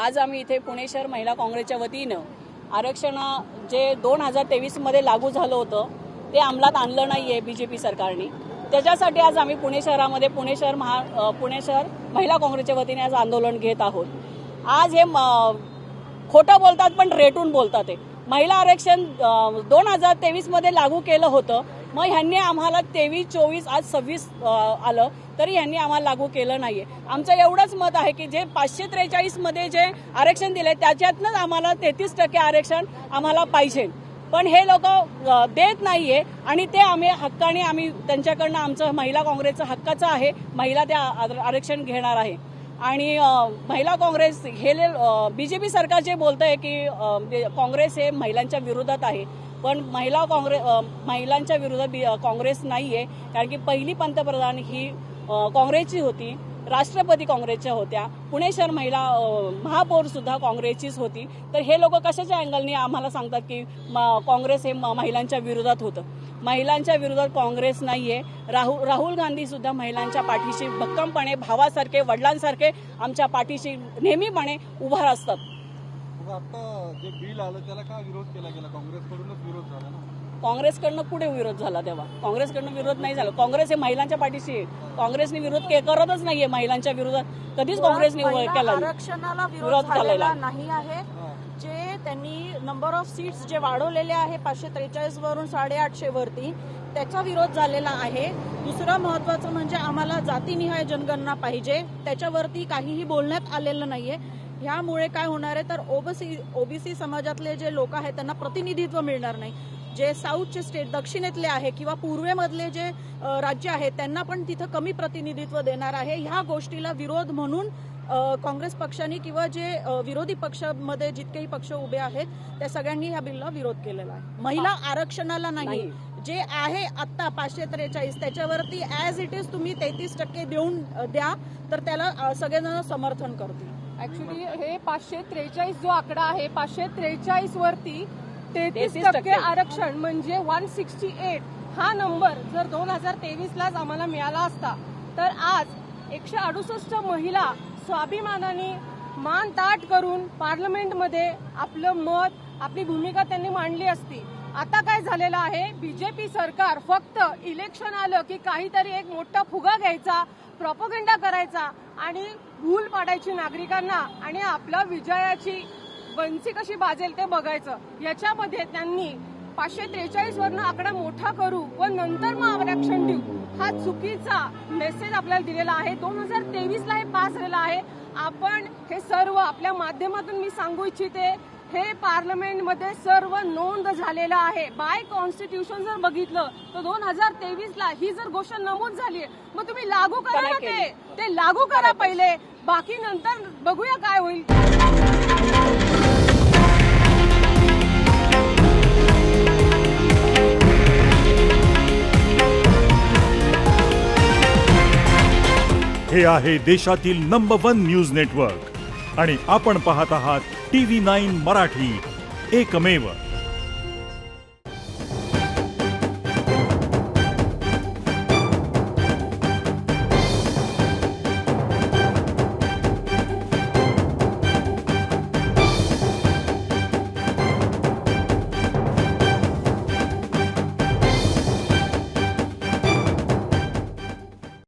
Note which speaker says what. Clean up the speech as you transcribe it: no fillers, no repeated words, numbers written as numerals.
Speaker 1: आज आम्ही इथे पुणे शहर महिला काँग्रेसच्या वतीनं आरक्षण जे 2023मध्ये लागू झालं होतं ते अंमलात आणलं नाही आहे बीजेपी सरकारने। त्याच्यासाठी आज आम्ही पुणे शहरामध्ये पुणे शहर महिला काँग्रेसच्या वतीने आज आंदोलन घेत आहोत। आज हे खोटं बोलतात पण रेटून बोलतात। ते महिला आरक्षण 2023मध्ये लागू केलं होतं, मग ह्यांनी आम्हाला 23, 24 आज 26 आलं तरी ह्यांनी आम्हाला लागू केलं नाहीये। आमचं एवढंच मत आहे की जे 543मध्ये जे आरक्षण दिले त्याच्यातनंच आम्हाला 33% आरक्षण आम्हाला पाहिजे, पण हे लोक देत नाहीये आणि ते आम्ही हक्काने आम्ही त्यांच्याकडनं आमचं महिला काँग्रेसचं हक्काचं आहे, महिला ते आरक्षण घेणार आहे। आणि महिला काँग्रेस हे बीजेपी सरकार जे बोलतंय की काँग्रेस हे महिलांच्या विरोधात आहे, पण महिलांच्या विरोधात काँग्रेस नाहीये, कारण की पहिली पंतप्रधान ही काँग्रेसची होती, राष्ट्रपती काँग्रेसच्या होत्या, पुणे शहर महिला महापौर सुद्धा काँग्रेसचीच होती। तर हे लोक कशाच्या अँगलने आम्हाला सांगतात की काँग्रेस हे महिलांच्या विरोधात होतं? महिलांच्या विरोधात काँग्रेस नाहीये। राहुल गांधी सुद्धा महिलांच्या पाठीशी भक्कमपणे भावासारखे वडिलांसारखे आमच्या पाठीशी नेहमीपणे उभा असतात।
Speaker 2: आता जे बिल आलं त्याला का विरोध केला गेला? काँग्रेसकडूनच विरोध झाला ना?
Speaker 1: काँग्रेसकडनं कुठे विरोध झाला? तेव्हा काँग्रेसकडनं विरोध नाही झाला। काँग्रेस हे महिलांच्या पाठीशी आहे, काँग्रेसने विरोध करतच नाहीये महिलांच्या विरोधात, कधीच काँग्रेसने केला
Speaker 3: आरक्षणाला विरोध झालेला नाही आहे। जे त्यांनी नंबर ऑफ सीट्स जे वाढवलेले आहे 543 वरून 850 वरती, त्याचा विरोध झालेला आहे। दुसरं महत्त्वाचं म्हणजे आम्हाला जातीनिहाय जनगणना पाहिजे, त्याच्यावरती काहीही बोलण्यात आलेलं नाहीये। ह्यामुळे काय होणार आहे तर ओबीसी समाजातले जे लोक आहेत त्यांना प्रतिनिधित्व मिळणार नाही। जे साऊथचे स्टेट दक्षिणेतले आहे किंवा पूर्वेमधले जे राज्य आहेत त्यांना पण तिथं कमी प्रतिनिधित्व देणार आहे। ह्या गोष्टीला विरोध म्हणून काँग्रेस पक्षाने किंवा जे विरोधी पक्षामध्ये जितकेही पक्ष उभे आहेत त्या सगळ्यांनी ह्या बिलला विरोध केलेला आहे। महिला आरक्षणाला नाही, जे आहे आता 543 त्याच्यावरती ॲज इट इज तुम्ही 33% देऊन द्या तर त्याला सगळेजण समर्थन करतील।
Speaker 4: ऍक्च्युली हे 543 जो आकडा आहे 543 वरती 33% आरक्षण म्हणजे 168 हा नंबर जर 2023लाच आम्हाला मिळाला असता तर आज 168 महिला स्वाभिमानाने मान ताठ करून पार्लमेंटमध्ये आपलं मत आपली भूमिका त्यांनी मांडली असती। आता काय झालेलं आहे, बीजेपी सरकार फक्त इलेक्शन आलं की काहीतरी एक मोठा फुगा घ्यायचा, प्रॉपगंडा करायचा आणि भूल पाडायची नागरिकांना आणि आपल्या विजयाची बंसी कशी बाजेल ते बघायचं। याच्यामध्ये त्यांनी 543 वरनं आकडा मोठा करू व नंतर मग आरक्षण देऊ हा चुकीचा मेसेज आपल्याला दिलेला आहे। 2023ला हे पास झालेलं आहे। आपण हे सर्व आपल्या माध्यमातून मी सांगू इच्छिते, हे पार्लमेंटमध्ये सर्व नोंद झालेलं आहे। बाय कॉन्स्टिट्यूशन जर बघितलं तर 2023ला ही जर गोष्ट नमूद झाली आहे, मग तुम्ही लागू करा ना, ते लागू करा पहिले, बाकी नंतर बघूया काय होईल।
Speaker 5: हे आहे देशातील नंबर 1 न्यूज नेटवर्क आणि आपण पाहत आहात TV9 मराठी, एकमेव।